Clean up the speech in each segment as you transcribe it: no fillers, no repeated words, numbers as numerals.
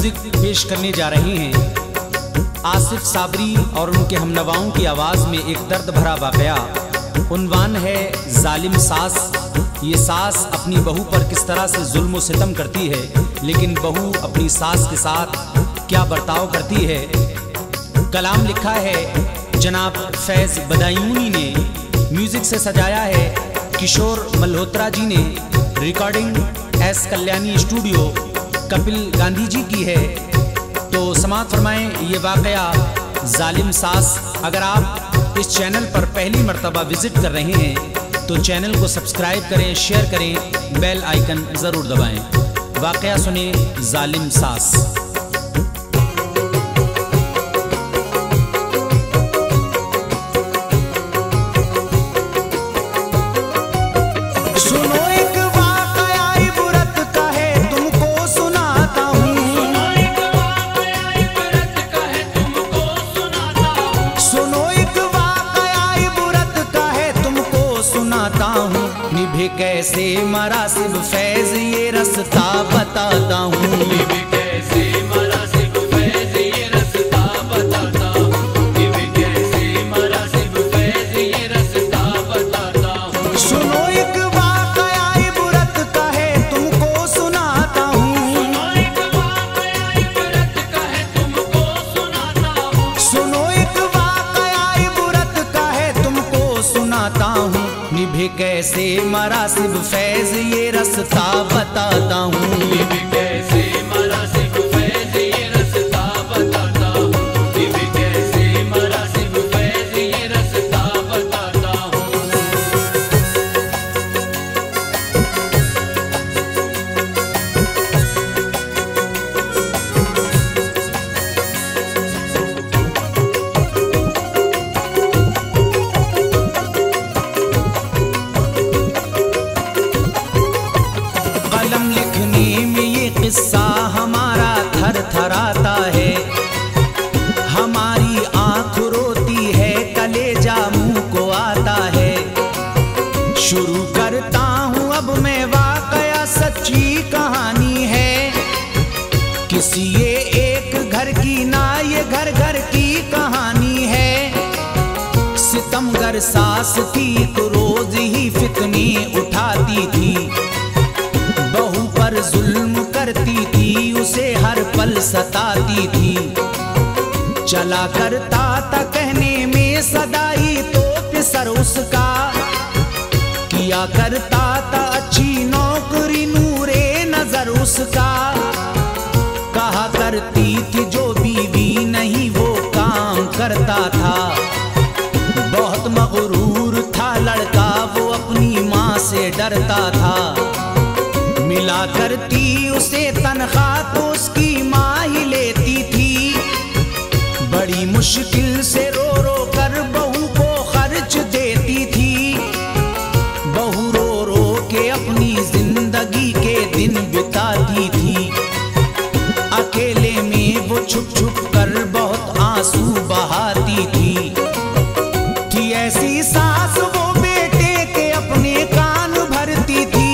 Music पेश करने जा रहे हैं आसिफ साबरी और उनके हमनवाओं की आवाज़ में एक दर्द भरा वाकया। उन्वान है जालिम सास। ये सास अपनी बहू पर किस तरह से जुल्म सितम करती है, लेकिन बहू अपनी सास के साथ क्या बर्ताव करती है। कलाम लिखा है जनाब फैज़ बदायूनी ने, म्यूजिक से सजाया है किशोर मल्होत्रा जी ने, recording S Kalyani studio Kapil Gandhi ji की है। तो समाअत फरमाएं ये वाकया जालिम सास। अगर आप इस चैनल पर पहली मर्तबा विजिट कर रहे हैं तो चैनल को सब्सक्राइब करें, शेयर करें, बेल आइकन ज़रूर दबाएं। वाकया सुने जालिम सास। निभे कैसे मरासिब फैज़ ये रास्ता बताता हूँ। निभे कैसे मरासिब फैज़ ये रास्ता बताता हूँ। निभे कैसे मरासिब फैज़ ये रास्ता बताता हूँ। सुनो एक वाक़या इबरत का है तुमको सुनाता हूँ। सुनो एक वाक़या इबरत का है तुमको सुनाता हूँ। सुनो एक वाक़या इबरत का है तुमको सुनाता हूँ। निभे कैसे मरासिब फैज़ ये रास्ता बताता हूँ। निभे कैसे मरासिब फैज़ ये रास्ता बताता हूँ। निभे कैसे मरासिब फैज़ ये रास्ता बताता हूँ। किस्सा हमारा थर थराता है, हमारी आँख रोती है, कलेजा मुंह को आता है। शुरू करता हूँ अब मैं वाकया, सच्ची कहानी है किसी ये एक घर की ना, ये घर घर की कहानी है। सितमगर सास थी तो रोज ही फितने उठाती थी, बहू पर जुल्म करती थी, उसे हर पल सताती थी। चला करता था कहने में सदाई तो पिसर उसका, किया करता था अच्छी नौकरी नूरे नजर उसका। कहा करती थी जो बीवी नहीं वो काम करता था। बहुत मगरूर था लड़का वो अपनी माँ से डरता था। मिला करती उसे तनख्वाह तो उसकी माँ ही लेती थी। बड़ी मुश्किल से रो रो कर बहू को खर्च देती थी। बहू रो रो के अपनी जिंदगी के दिन बिताती थी। अकेले में वो छुप छुप कर बहुत आंसू बहाती थी। ऐसी सास वो बेटे के अपने कान भरती थी।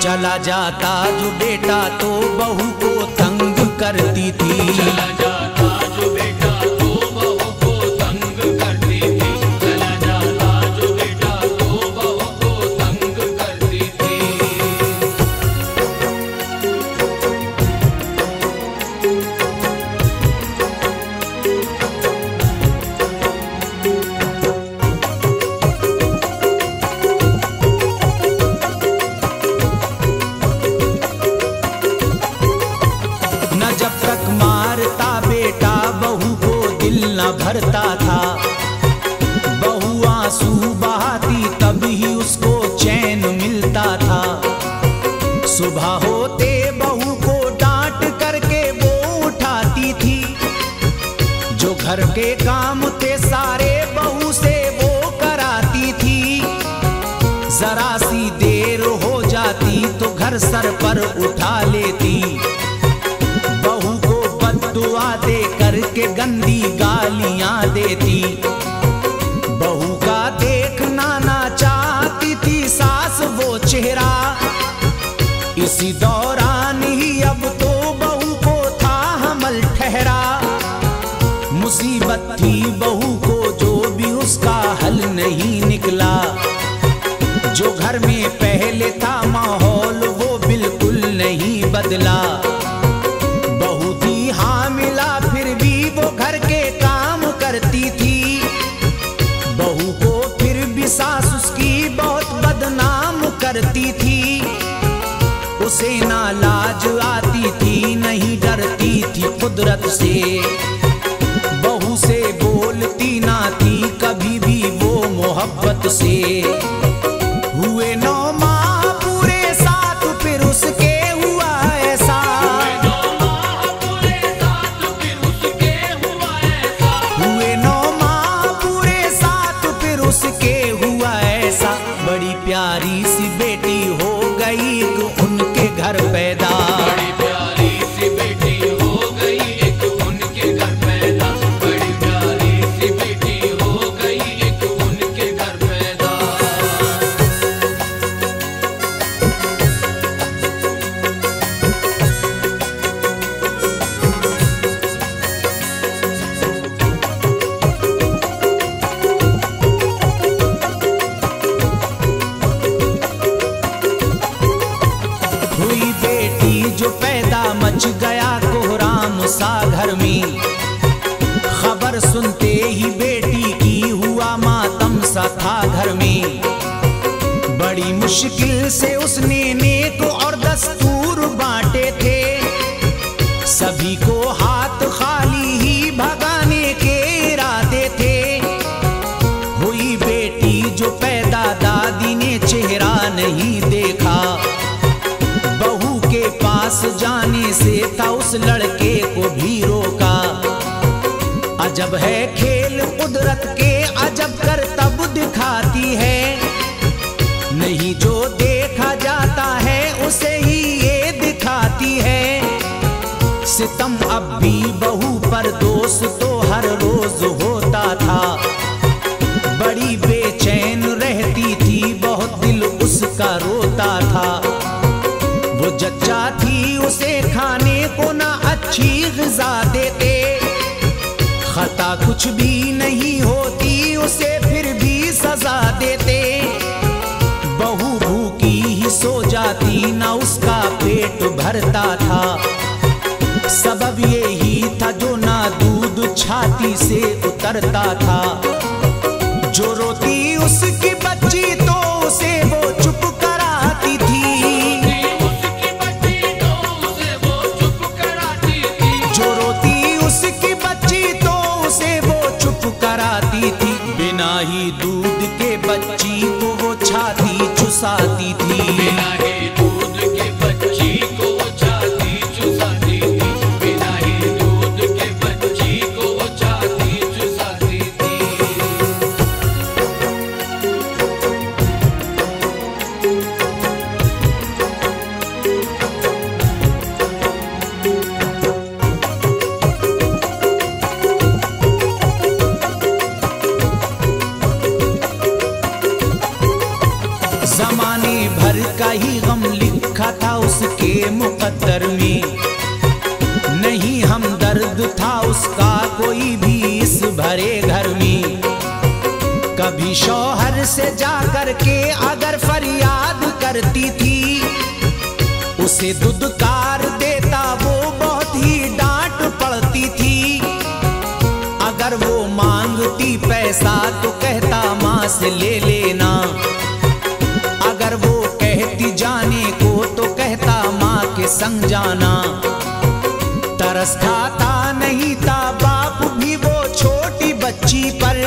चला जाता जो बेटा तो बहू को तंग करती थी। चला जाता जो बेटा तो बहू को तंग करती थी। चला जाता जो बेटा तो बहू को तंग करती थी। भरता था बहू आंसू बहाती तब ही उसको चैन मिलता था। सुबह होते बहू को डांट करके वो उठाती थी। जो घर के काम थे सारे बहू से वो कराती थी। जरा सी देर हो जाती तो घर सर पर उठा लेती। बहू को बद्दुआ दे करके गंदी गालियां देती। बहू का उसी दौरान ही अब तो बहू को था हमल ठहरा। मुसीबत थी बहू को जो भी उसका हल नहीं निकला। जो घर में पहले था माहौल वो बिल्कुल नहीं बदला। बहू थी हामिला फिर भी वो घर के काम करती थी। बहू को फिर भी सास उसकी बहुत बदनाम करती थी। उसे ना लाज आती थी नहीं डरती थी कुदरत से। बहू से बोलती ना थी कभी भी वो मोहब्बत से। हुए 9 माह पूरे साथ फिर उसके हुआ ऐसा। हुए 9 माह पूरे साथ फिर उसके हुआ ऐसा। बड़ी प्यारी सी बेटी हो गई उनके घर पैदा। बड़ी प्यारी सी बेटी हो गई एक उनके घर पैदा। बड़ी प्यारी सी बेटी हो गई एक उनके घर पैदा। हुई बेटी जो पैदा मच गया कोहराम सा घर में। खबर सुनते ही बेटी की हुआ मातम सा था घर में। बड़ी मुश्किल से उसने नेक और दस्तूर बांटे थे। सभी को हाथ खाली ही भगाने के इरादे थे। हुई बेटी जो पैदा दादी ने चेहरा नहीं देखा। बहू के पास जाने से था उस लड़के को भी रोका। अजब है खेल कुदरत के अजब करतब दिखाती है। नहीं जो देखा जाता है उसे ही ये दिखाती है। सितम अब भी बहू पर दोस्त तो हर रोज होता था। बड़ी बेचैन रहती थी बहुत दिल उसका रोता था। वो जच्चा थी उसे खाने को ना अच्छी ग़िज़ा देते। खता कुछ भी नहीं होती उसे फिर भी सजा देते। बहू भूखी ही सो जाती ना उसका पेट भरता था। सबब यही था जो ना दूध छाती से उतरता था। जो रोती उसकी बच्ची तो उसे वो चुप कराती थी। जो रोती उसकी बच्ची तो उसे वो चुप कराती थी। बिना ही दूध के बच्ची को वो छाती चुसाती थी। बिना ही दूध के बच्ची को वो छाती चुसाती थी। बिना ही दूध के बच्ची को वो छाती चुसाती थी। जमाने भर का ही गम लिखा था उसके मुकद्दर में। नहीं हमदर्द था उसका कोई भी इस भरे घर में। कभी शौहर से जाकर के अगर फरियाद करती थी उसे दुदकार देता वो बहुत ही डांट पड़ती थी। अगर वो मांगती पैसा तो कहता माँ से ले लेना। अगर वो कहती जाने को तो कहता माँ के संग जाना। तरस खाता नहीं था बाप भी वो छोटी बच्ची पर।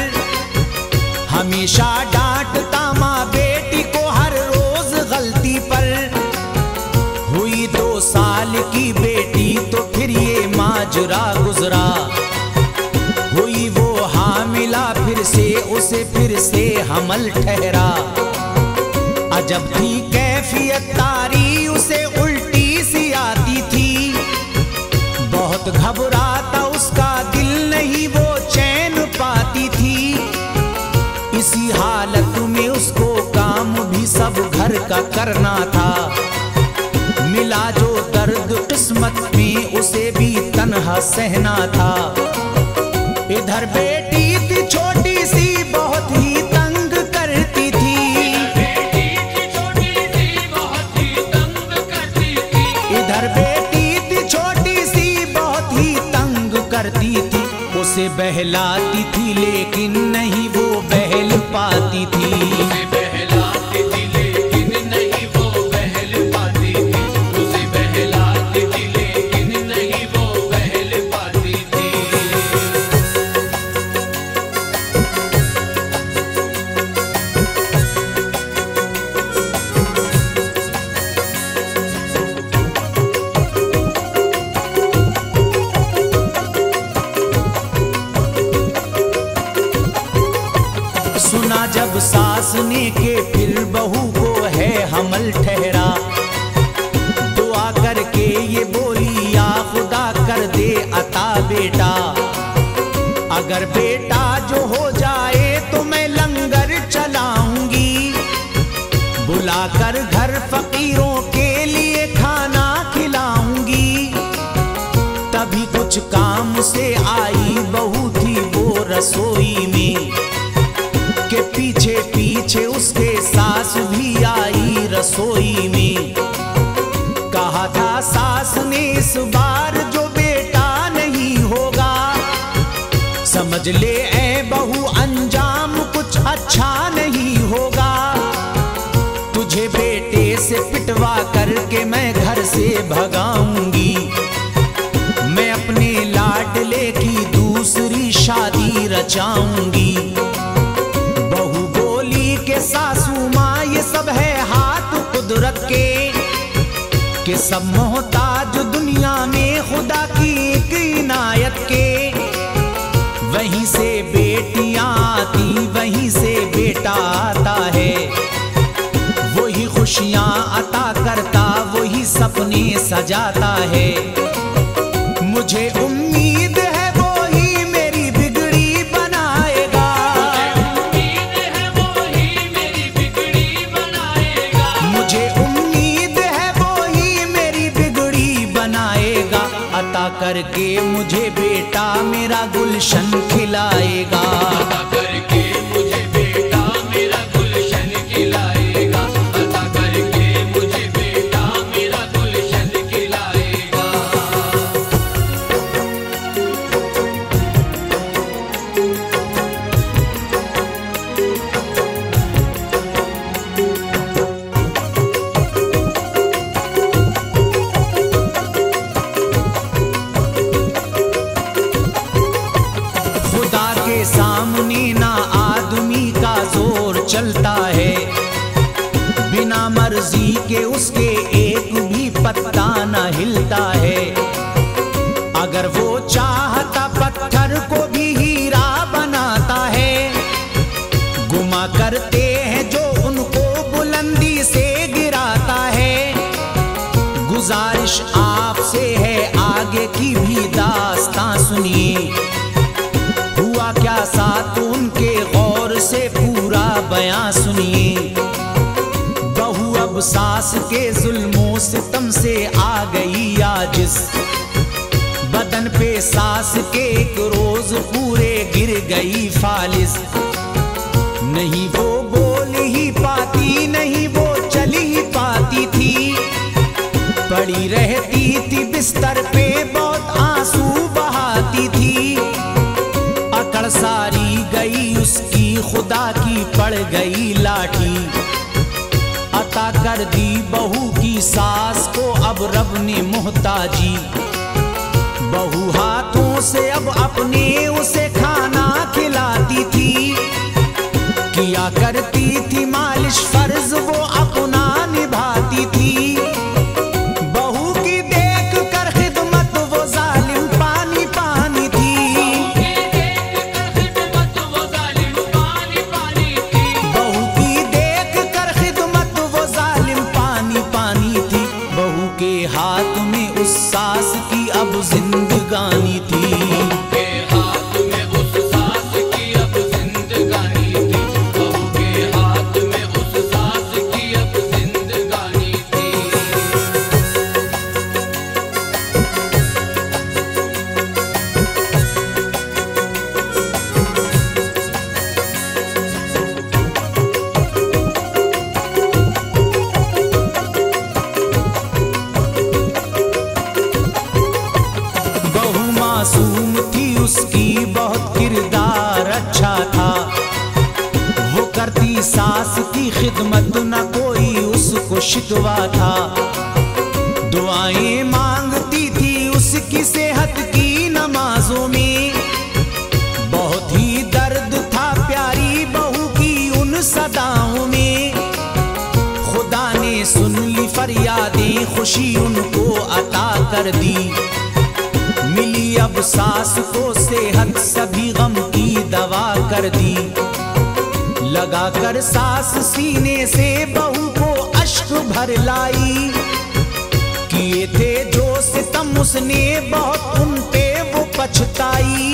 हमेशा डांटता माँ बेटी को हर रोज गलती पर। हुई 2 साल की बेटी तो फिर ये माजरा गुजरा। हुई वो हामिला फिर से उसे फिर से हमल ठहरा। अजब थी कैफियत तारी उसे उल्टी सी आती थी। बहुत घबराता उसका दिल नहीं वो चैन पाती थी। इसी हालत में उसको काम भी सब घर का करना था। मिला जो दर्द किस्मत में उसे भी तन्हा सहना था। इधर बेटी थी छोटी सी बहुत ही तंग करती थी, इधर बेटी थी छोटी सी बहुत ही तंग करती थी। उसे बहलाती थी लेकिन नहीं वो बहल पाती थी, उसे बहलाती थी लेकिन नहीं वो बहल पाती थी, उसे बहलाती थी लेकिन नहीं वो बहल पाती थी। सुना जब सास ने के फिर बहू को है हमल ठहरा, दुआ करके ये बोली या खुदा कर दे अता बेटा, अगर बेटा जो हो जाए तो मैं लंगर चलाऊंगी, बुलाकर घर फकीरों के लिए खाना खिलाऊंगी। तभी कुछ काम से आई बहू थी वो रसोई में, के पीछे पीछे उसके सास भी आई रसोई में। कहा था सास ने इस बार जो बेटा नहीं होगा, समझ ले ऐ बहू अंजाम कुछ अच्छा नहीं होगा। तुझे बेटे से पिटवा करके मैं घर से भगाऊंगी, मैं अपने लाडले की दूसरी शादी रचाऊंगी। सासू माँ ये सब है हाथ कुदरत के सब मोहताज दुनिया में खुदा की एक इनायत के। वहीं से बेटियां आती वहीं से बेटा आता है, वही खुशियां अता करता वही सपने सजाता है। मुझे उम्मीद है वो ही मेरी बिगड़ी बनाएगा, करके मुझे बेटा मेरा गुलशन खिलाएगा, अता करके मुझे बेटा मेरा गुलशन खिलाएगा, अता करके मुझे बेटा मेरा गुलशन खिलाएगा। सामने ना आदमी का जोर चलता है, बिना मर्जी के उसके एक भी पत्ता न हिलता है। अगर वो चाहता पत्थर को भी हीरा बनाता है, गुमा करते हैं जो उनको बुलंदी से गिराता है। गुजारिश आपसे है आगे की भी दास्तां सुनिए, क्या साथ उनके गौर से पूरा बयां सुनिए। बहू अब सास के जुल्मों सितम से आ गई आजिज़, बदन पे सास के एक रोज पूरे गिर गई फालिज। नहीं वो बोल ही पाती नहीं वो चल ही पाती थी, पड़ी रहती थी बिस्तर पे बहुत आंसू बहाती थी। अकड़ सारी गई उसकी खुदा की पड़ गई लाठी, अता कर दी बहू की सास को अब रब ने मोहताजी। बहू हाथों से अब अपने उसे खाना खिलाती थी, किया करती थी मालिश फर्ज वो अपना निभाती थी। बहू की देख कर खिदमत वो जालिम पानी पानी थी, बहू की देख कर खिदमत वो जालिम पानी पानी थी। बहू के हाथ में उस सास की अब जिंदगानी थी, के हाथ में उस सास की अब जिंदगानी थी, बहू के हाथ में की खिदमत न कोई उसको शिकवा था। दुआएं मांगती थी उसकी सेहत की नमाजों में। बहुत ही दर्द था प्यारी बहू की उन सदाओं में। खुदा ने सुन ली फरियादें, खुशी उनको अता कर दी। मिली अब सास को सेहत, सभी गम की दवा कर दी। लगा कर सास सीने से बहू को अश्क भर लाई। किए थे जो सितम उसने बहुत उन पे वो पछताई।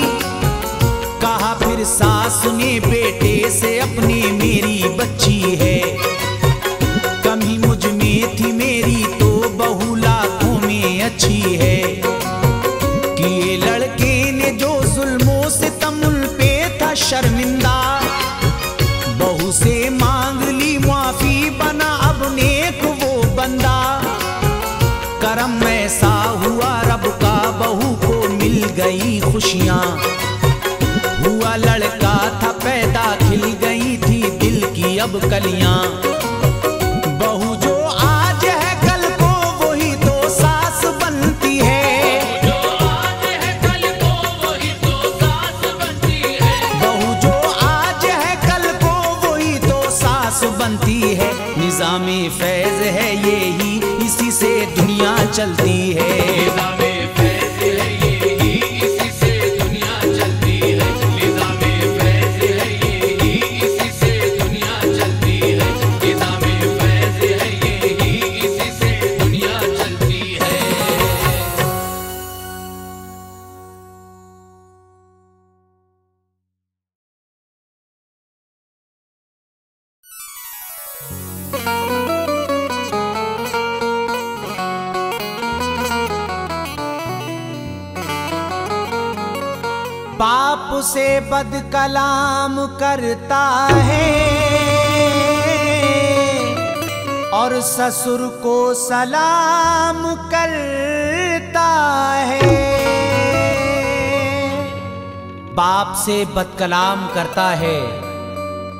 कहा फिर सास ने बेटे से अपने मेरी बच्ची है। कमी मुझ में थी मेरी तो बहू लाखों में अच्छी है। किए लड़के ने जो जुल्मों से तमुल पे था शर्मिंदा। बहू से मांग ली माफी, बना अब नेक वो बंदा। करम ऐसा हुआ रब का, बहू को मिल गई खुशियां। हुआ लड़का था पैदा, खिल गई थी दिल की अब कलियां। बहू जो आज है कल को वही तो सास बनती है। जो आज है कल को वही तो सास बनती है। बहू जो आज है कल को वही तो सास बनती है। निज़ामे फैज है यही, इसी से दुनिया चलती है। निज़ामे फैज़ है यही, इसी से दुनिया चलती है। निज़ामे फैज़ है यही, इसी से दुनिया चलती है। निज़ामे फैज़ है यही, इसी से दुनिया चलती है। बाप से बद कलाम करता है और ससुर को सलाम करता है। बाप से बद कलाम करता है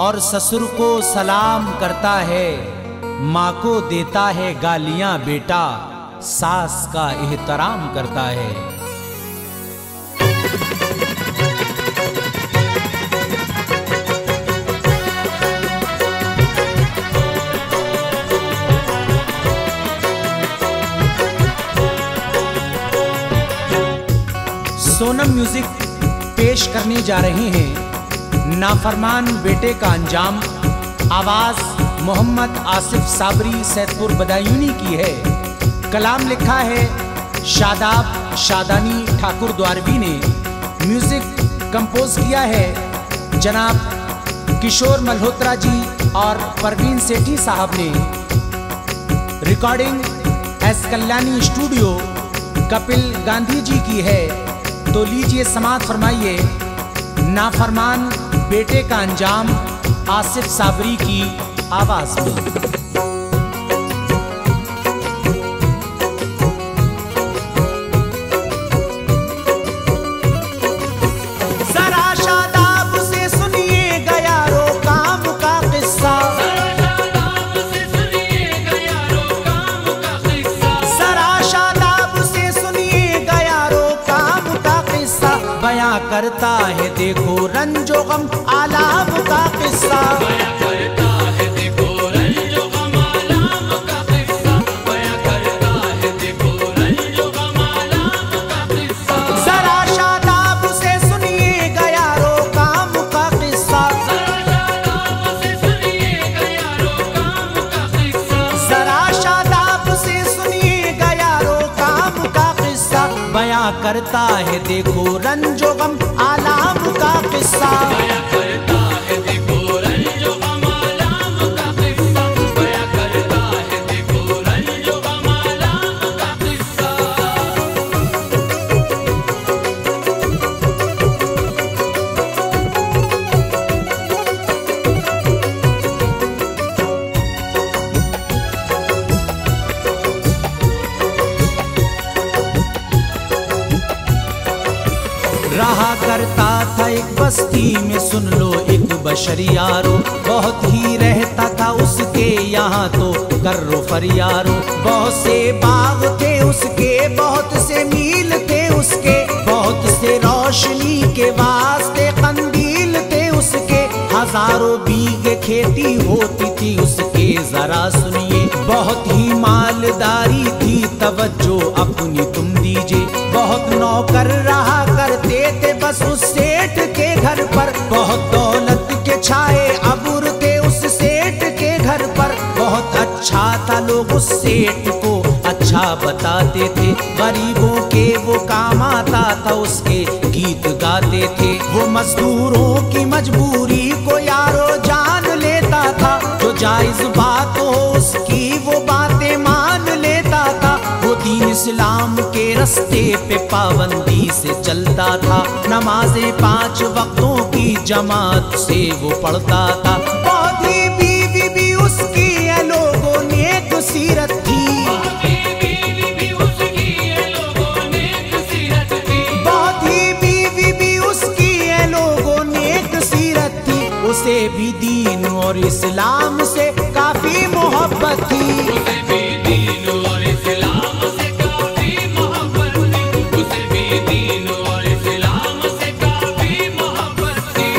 और ससुर को सलाम करता है। माँ को देता है गालियां बेटा, सास का एहतराम करता है। सोनम म्यूजिक पेश करने जा रहे हैं नाफरमान बेटे का अंजाम। आवाज मोहम्मद आसिफ साबरी सैदपुर बदायूनी की है। कलाम लिखा है शादाब शादानी ठाकुर द्वारवी ने। म्यूजिक कंपोज किया है जनाब किशोर मल्होत्रा जी और परवीन सेठी साहब ने। Recording S Kalyani studio Kapil Gandhi ji की है। तो लीजिए समाअत फरमाइए नाफरमान बेटे का अंजाम आसिफ साबरी की आवाज में। करता है देखो रंजो गम आलाम का किस्सा। बयां करता है देखो रंजो गम आलाम का किस्सा। बयां करता है देखो रंजो गम आलाम का किस्सा। जरा शादाब से सुनिएगा यारो काम का किस्सा। जरा शादाब से सुनिएगा यारो काम का किस्सा। जरा शादाब से सुनिएगा यारो काम का किस्सा। बयां करता है देखो रंजो गम आलाम का किस्सा। बयां करता है देखो रंजो गम आलाम का किस्सा। बयां करता है देखो रंजो गम आलाम का किस्सा। रहा करता था एक बस्ती में सुन लो एक बशर यारो। बहुत ही रहता था उसके यहाँ तो कर्रो फरियारो। बहुत से बाग थे उसके, बहुत से मील थे उसके, बहुत से रोशनी के वास्ते कंदील थे उसके। हजारों बीघे खेती होती थी उसके, जरा सुनिए। बहुत ही मालदारी थी, तवज्जो अपनी तुम दीजिए। बहुत नौकर रहा करते थे बस उस सेठ के घर पर, बहुत दौलत के छाए अबूर थे उस सेठ के घर पर। बहुत अच्छा था, लोग उस सेठ को अच्छा बताते थे। गरीबों के वो काम आता था, उसके गीत गाते थे। वो मजदूरों की मजबूरी को यारो जान लेता था, जो जायज बात हो उसकी वो बातें मान लेता था। वो दीन इस्लाम के रस्ते पे पाबंदी से चलता था, नमाजें 5 वक्तों की जमात से वो पढ़ता था। बहुत ही बीवी भी उसकी है लोगों नेक सीरत थी, बहुत ही बीवी भी उसकी है लोगों नेक सीरत थी। उसे भी दीन और इस्लाम से काफी मोहब्बत थी, उसे भी दीन और इस्लाम से काफी मोहब्बत थी, उसे भी दीन और इस्लाम से काफी मोहब्बत थी।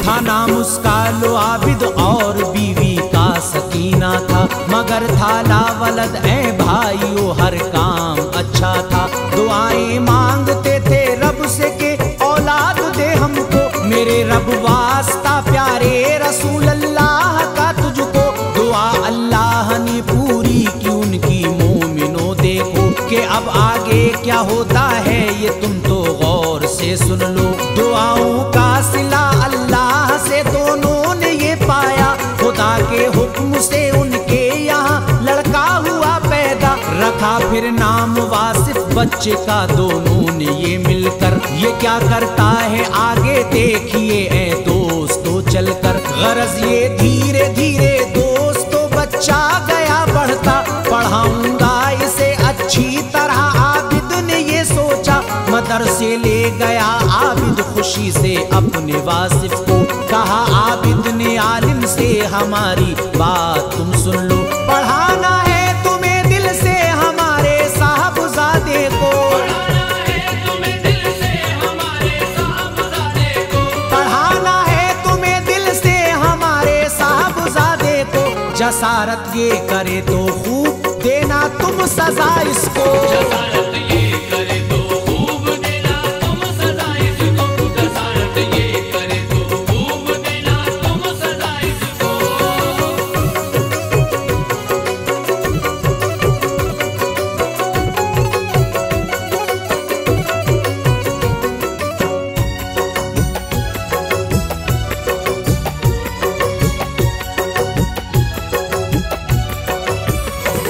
था नाम उसका लो आबिद और बीवी का सकीना था, मगर था लावलद ए भाइयों हर काम अच्छा था। दुआएं मांगते थे रब से के औलाद दे हमको, मेरे रब वास्ता प्यारे रसूल अल्लाह का तुझको। दुआ अल्लाह ने पूरी की उनकी मोमिनो, देखो कि अब आगे क्या होता है ये तुम तो गौर से सुन लो। दुआओं का सिला अल्लाह से दोनों ने ये पाया, खुदा के हुक्म से उनके यहाँ लड़का हुआ पैदा। रखा फिर नाम वासिफ बच्चे का दोनों ने ये मिलकर। ये क्या करता है आगे देखिए ए दोस्तों चलकर। गरज ये धीरे धीरे दोस्तों बच्चा गया बढ़ता, पढ़ाऊंगा इसे अच्छी तरह आबिद ने ये सोचा। मदरसे ले गया आबिद खुशी से अपने वासिफ को, कहा आबिद ने आलिम से हमारी बात तुम सुन लो। पढ़ाना है तुम्हें दिल से हमारे साहबजादे को, पढ़ाना है तुम्हें दिल से हमारे साहबजादे को, पढ़ाना है तुम्हें दिल से हमारे साहबजादे को। जसारत ये करे तो खूब देना तुम सजा इसको, जसारत ये करे तो खूब देना तुम सजा इसको, जसारत ये करे तो खूब देना तुम सजा इसको।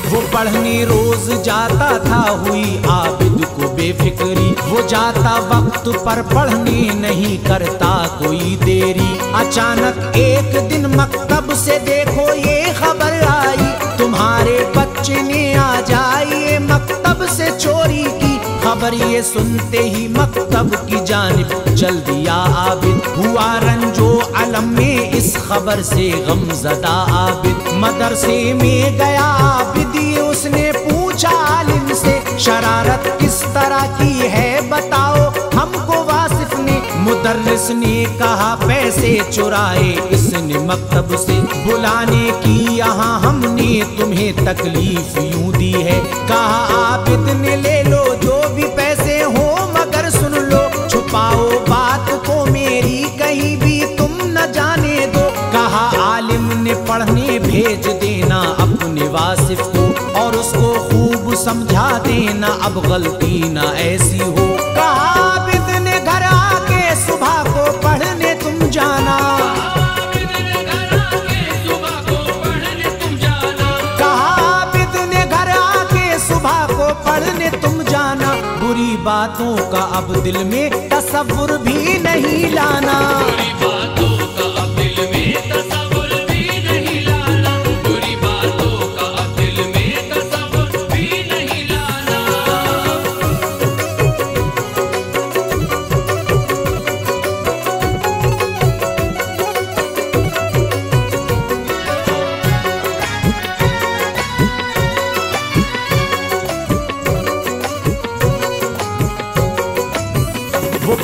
वो पढ़ने रोज जाता था, हुई आबिद को बेफिक्री। वो जाता वक्त पर पढ़ने नहीं करता कोई देरी। अचानक एक दिन मकतब से देखो ये खबर आई, तुम्हारे बच्चे ने आ जाइए मकतब से चोरी की। खबर ये सुनते ही मकतब की जानिब चल दिया आबिद। हुआ रंजो अलम में इस खबर से गमज़दा आबिद। मदरसे में गया आबिद, ये उसने पूछा आलिम से, शरारत किस तरह की है बताओ हमको वासिफ ने। मुदर्रिस ने कहा पैसे चुराए इसने मकतब से, बुलाने की यहाँ हमने तुम्हें तकलीफ यूं दी है। कहा आबिद ने ले लो जो भी पैसे हो, मगर सुन लो छुपाओ बात को मेरी कहीं भी तुम न जाने दो। कहा आलिम ने पढ़ने भेज देना अपने वासिफ को, और उसको खूब समझा देना अब गलती ना ऐसी हो। कहा आबिद ने घर आके सुबह को पढ़ने तुम जाना, कहा आबिद ने घर आके सुबह को पढ़ने तुम जाना। बुरी बातों का अब दिल में तसव्वुर भी नहीं लाना, बुरी बातों का अब दिल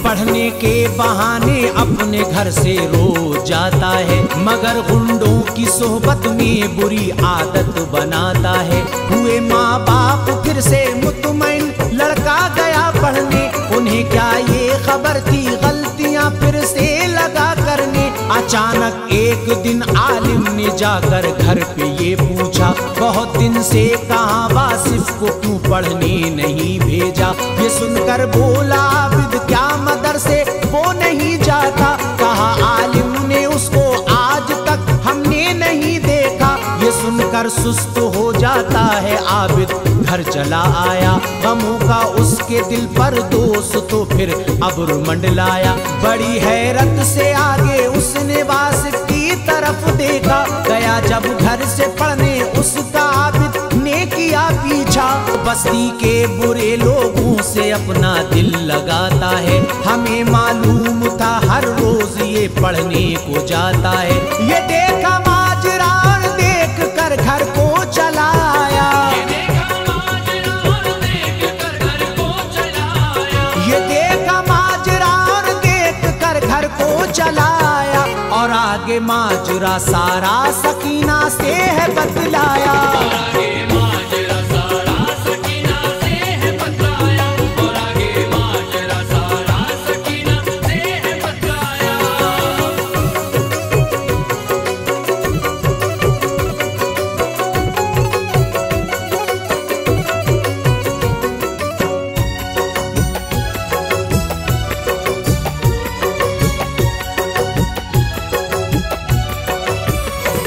पढ़ने के बहाने अपने घर से रोज जाता है, मगर गुंडों की सोहबत में बुरी आदत बनाता है। हुए माँ बाप फिर से मुतमईन, लड़का गया पढ़ने। उन्हें क्या ये खबर थी गलतियां फिर से लगा करने। अचानक एक दिन आलिम ने जाकर घर पे ये पूछा, बहुत दिन से कहाँ वासिफ को क्यों पढ़ने नहीं भेजा। ये सुनकर बोला आबिद क्या मदरसे वो नहीं जाता। कहा आलिम ने उसको आज तक हमने नहीं देखा। ये सुनकर सुस्त हो जाता है आबिद, घर चला आया। गमों का उसके दिल पर दोष तो फिर अब्र मंडलाया। बड़ी हैरत से आगे उसने वासिफ की तरफ देखा। गया जब घर से पढ़ने उसका आबिद ने किया पीछा। बस्ती के बुरे लोगों से अपना दिल लगाता है। हमें मालूम था हर रोज ये पढ़ने को जाता है। ये देखा माजरा देख कर घर को चला आया। ये देखा माजरा देख कर घर को चला आया। और आगे माजरा सारा सकीना से है बतलाया।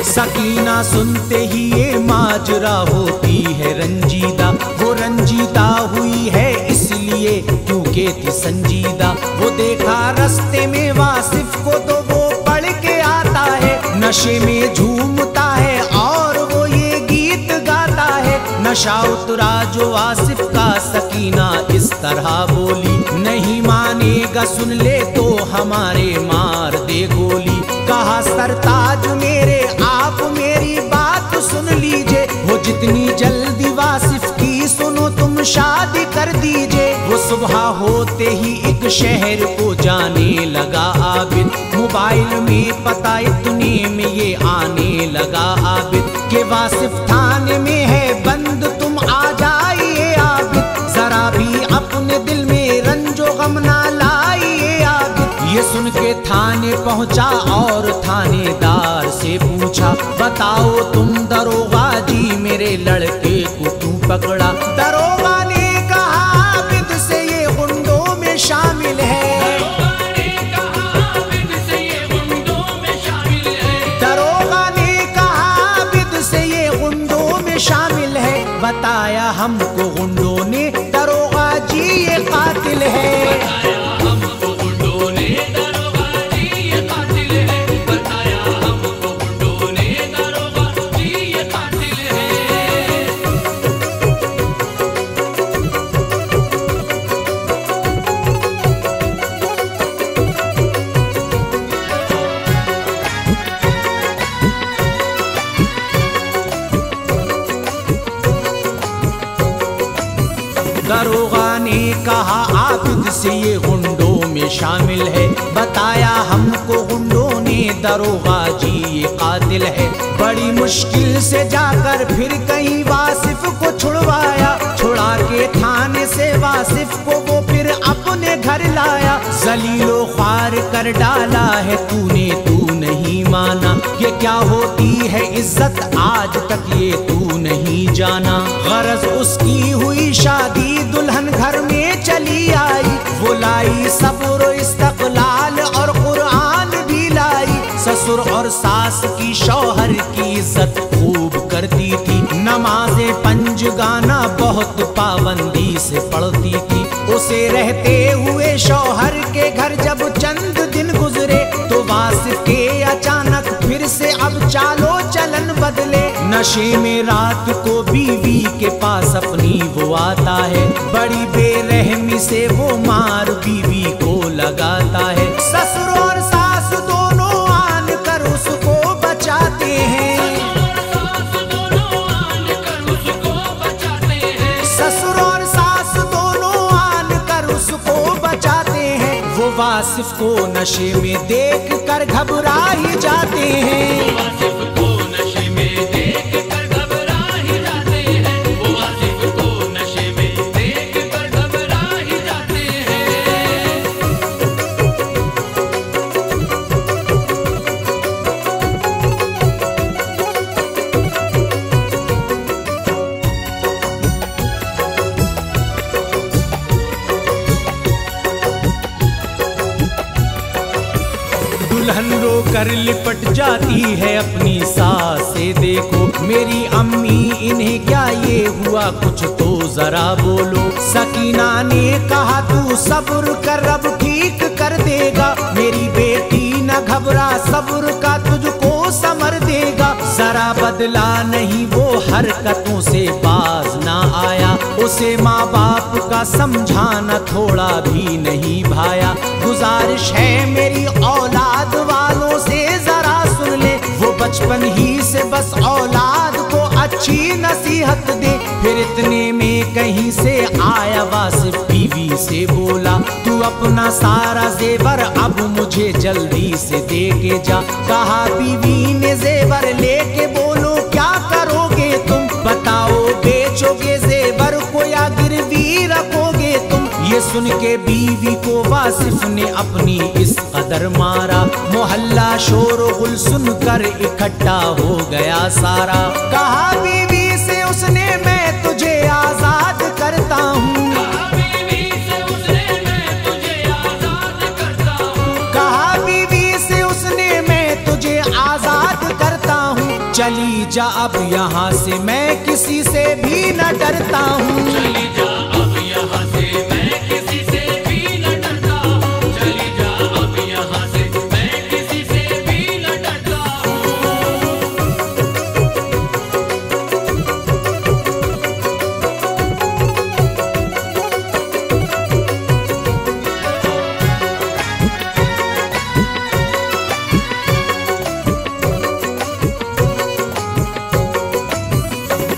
सकीना सुनते ही ये माजरा होती है रंजीदा। वो रंजीदा हुई है इसलिए क्योंकि थी संजीदा। वो देखा रास्ते में वासिफ को तो वो पढ़ के आता है। नशे में झूमता है और वो ये गीत गाता है। नशा उतरा जो वासिफ का, सकीना इस तरह बोली, नहीं मानेगा सुन ले तो हमारे मार दे गोली। कहा सरताज मेरे आप मेरी बात सुन लीजिए। वो जितनी जल्दी वासिफ की सुनो तुम शादी कर दीजिए। वो सुबह होते ही एक शहर को जाने लगा आबिद। मोबाइल में पता इतने में ये आने लगा आबिद के वासिफ थाने में है बंद, तुम आ जाइए आबिद। जरा भी अपने दिल में रंजो गम ना लाइए आबिद। ये सुन के थाने पहुंचा और थानेदार से पूछा, बताओ तुम दरोगा जी मेरे लड़के को क्यों पकड़ा। दरोगा ने कहा आबिद से ये गुंडों में शामिल है। दरोगा ने कहा आबिद से ये गुंडों में शामिल है। बताया हमको गुंडों ने दरोगा जी ये कातिल है। दरोगा ने कहा आबिद से ये गुंडों में शामिल है। बताया हमको गुंडों ने दरोगा जी ये कातिल है। बड़ी मुश्किल से जाकर फिर कहीं वासिफ को छुड़वाया। छुड़ा के थाने से वासिफ को वो फिर अपने घर लाया। जलीलो ख्वार कर डाला है तूने, तू नहीं माना। ये क्या होती है इज्जत आज तक ये तू नहीं जाना। गरज उसकी हुई शादी दुल्हन घर में चली आई। वो लाई सब्र इस्तक़लाल और कुरान भी लाई। ससुर और सास की शौहर की इज्जत खूब करती थी। नमाज़ें पंज गाना बहुत पाबंदी से पढ़ती थी। उसे रहते हुए शौहर के घर जब चंद दिन गुजरे तो वासिफ के अचानक फिर से अब चालो चलन बदले। नशे में रात को बीवी के पास अपनी वो आता है। बड़ी बेरहमी से वो मार बीवी को लगाता है। ससुर और सास दोनों आन कर उसको बचाते हैं। ससुर और सास दोनों आन कर उसको बचाते हैं। वो वासिफ को नशे में देख कर घबरा ही जाते हैं। वासिफ को नशे में देख कर घबरा ही जाते हैं। वो वासिफ को नशे में देख कर घबरा ही जाते हैं। दुल्हन रो कर लिपट जाती है अपनी सास से, देखो मेरी अम्मी इन्हें क्या ये हुआ कुछ तो जरा बोलो। सकीना ने कहा तू सब्र कर अब ठीक कर देगा, मेरी बेटी न घबरा सब्र का तुझको समर देगा। जरा बदला नहीं वो हरकतों से बाज ना आया, उसे माँ बाप का समझाना थोड़ा भी नहीं भाया। गुजारिश है मेरी औलाद वालों से जरा सुन ले, वो बचपन ही से बस औलाद को अच्छी नसीहत दे। फिर इतने में कहीं से आया वासिफ बीवी से बोला, तू अपना सारा जेवर अब मुझे जल्दी से दे के जा। कहा बीवी ने जेवर लेके, बोलो क्या करोगे तुम, बताओ बेचोगे जेवर को या गिरवी रखोगे तुम। ये सुन के बीवी को वासिफ ने अपनी इस कदर मारा, मोहल्ला शोर गुल सुनकर इकट्ठा हो गया सारा। कहा बीवी से उसने मैं तुझे आजाद करता हूँ, कहा बीवी से उसने मैं तुझे आजाद करता हूँ। कहा बीवी से उसने मैं तुझे आजाद करता हूँ। चली जा अब यहाँ से मैं किसी से भी न डरता हूँ। चली जा अब यहाँ से मैं किसी से भी न डरता हूँ। चली जा अब यहाँ से मैं किसी से भी न डरता हूँ।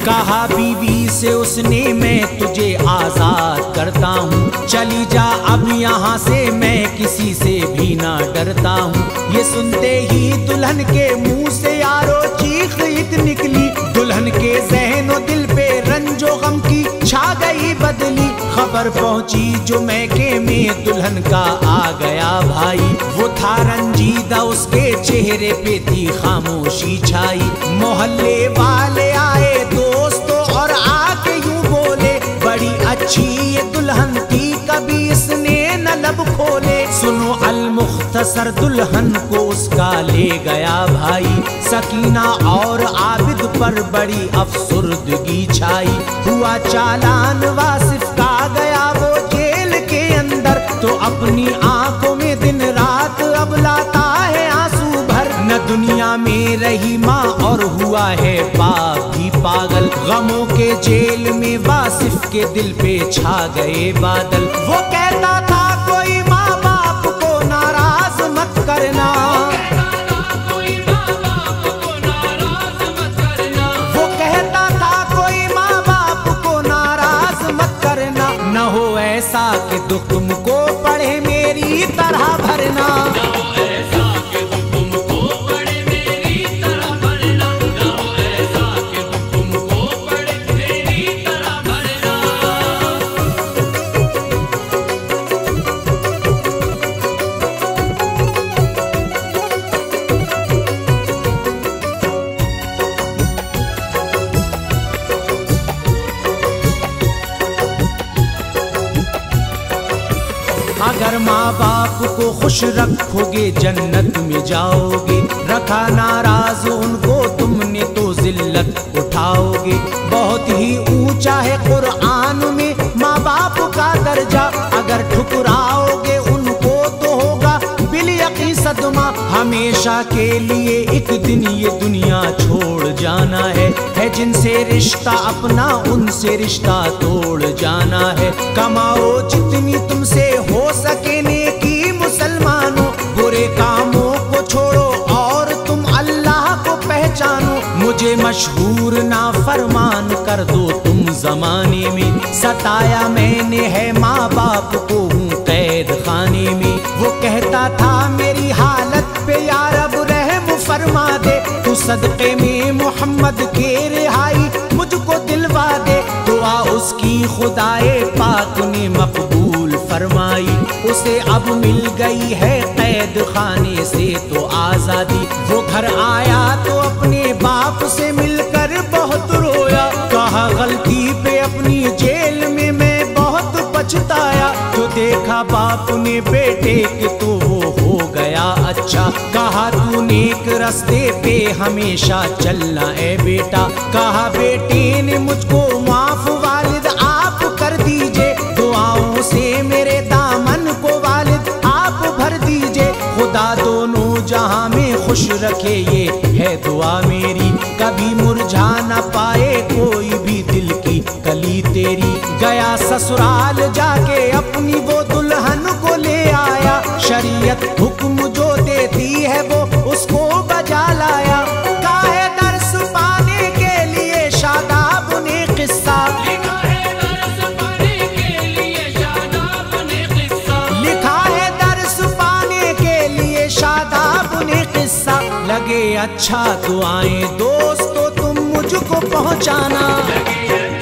कहा बीवी से उसने मैं तुझे आजाद करता हूँ। चली जा अब यहाँ से मैं किसी से भी ना डरता हूँ। ये सुनते ही दुल्हन के मुंह से यारो चीख इत निकली, दुल्हन के ज़हनो दिल पे रंजो गम की छा गई बदली। खबर पहुंची जो मैके में दुल्हन का आ गया भाई, वो था रंजीदा उसके चेहरे पे थी खामोशी छाई। मोहल्ले वाले आए दोस्तों और आके यूं बोले, बड़ी अच्छी ये दुल्हन थी कभी इसने न लब खोले। सुनो अल मुख्तसर दुल्हन को उसका ले गया भाई, सकीना और आबिद पर बड़ी अफसुर्दगी छाई। हुआ चालान वासिफ का गया वो जेल के अंदर, तो अपनी आंखों में दिन रात अब लाता है आंसू भर। न दुनिया में रही माँ और हुआ है बाप भी पागल, गमों के जेल में वासिफ के दिल पे छा गए बादल। वो कहता था कोई माँ बाप को नाराज मत करना, कोई माँ बाप को नाराज मत करना। वो कहता था कोई माँ बाप को नाराज मत करना। न हो ऐसा कि दुख तुमको पड़े मेरी तरह भरना, ना हो ऐसा कि दुख तुमको पड़े मेरी तरह भरना। ना हो ऐसा कि दुख तुमको पड़े मेरी तरह भरना। अगर माँ बाप को खुश रखोगे जन्नत में जाओगे, रखा नाराज उनको तुमने तो जिल्लत उठाओगे। बहुत ही ऊंचा है कुरान में माँ बाप का दर्जा, अगर ठुकराओगे उनको तो होगा बिलयकी सदमा। हमेशा के लिए एक दिन ये दुनिया छोड़ जाना है जिनसे रिश्ता अपना उनसे रिश्ता तोड़ जाना है। कमाओ जितनी तुमसे हो सके नेकी मुसलमानों, बुरे कामों को छोड़ो और तुम अल्लाह को पहचानो। मुझे मशहूर ना फरमान कर दो तुम जमाने में, सताया मैंने है माँ बाप को हूँ कैद खाने में। वो कहता था मेरी हालत पे या रब रहम फरमा दे, तू सदक़े में मोहम्मद के रिहाई मुझको दिलवा दे। दुआ उसकी खुदाए पाक ने मकबूल फरमाई, उसे अब मिल गई है कैद खाने से तो आजादी। वो घर आया तो अपने बाप से मिलकर बहुत रोया, कहा गलती पे अपनी जेल में मैं बहुत पछताया। जो देखा बाप ने बेटे के तो वो हो गया अच्छा, कहा तू नेक रास्ते पे हमेशा चलना ए बेटा। कहा बेटे ने मुझको माफ वालिद आप कर दीजिए, दुआओं से मेरे दामन को वालिद आप भर दीजिए। खुदा दोनों जहां में खुश रखे ये है दुआ मेरी, कभी मुरझा न पाए कोई भी दिल की कली तेरी। गया ससुराल जाके अपनी वो दुल्हन को ले आया, शरीयत हुक्म जो देती है वो उसको बजा लाया। काहे दर्स पाने के लिए शादाब ने किस्सा लिखा है, दर्स पाने के लिए शादाब ने किस्सा लिखा है, दर्स पाने के लिए शादाब ने किस्सा। लगे अच्छा दुआएं दोस्तों तुम मुझको पहुंचाना, लगे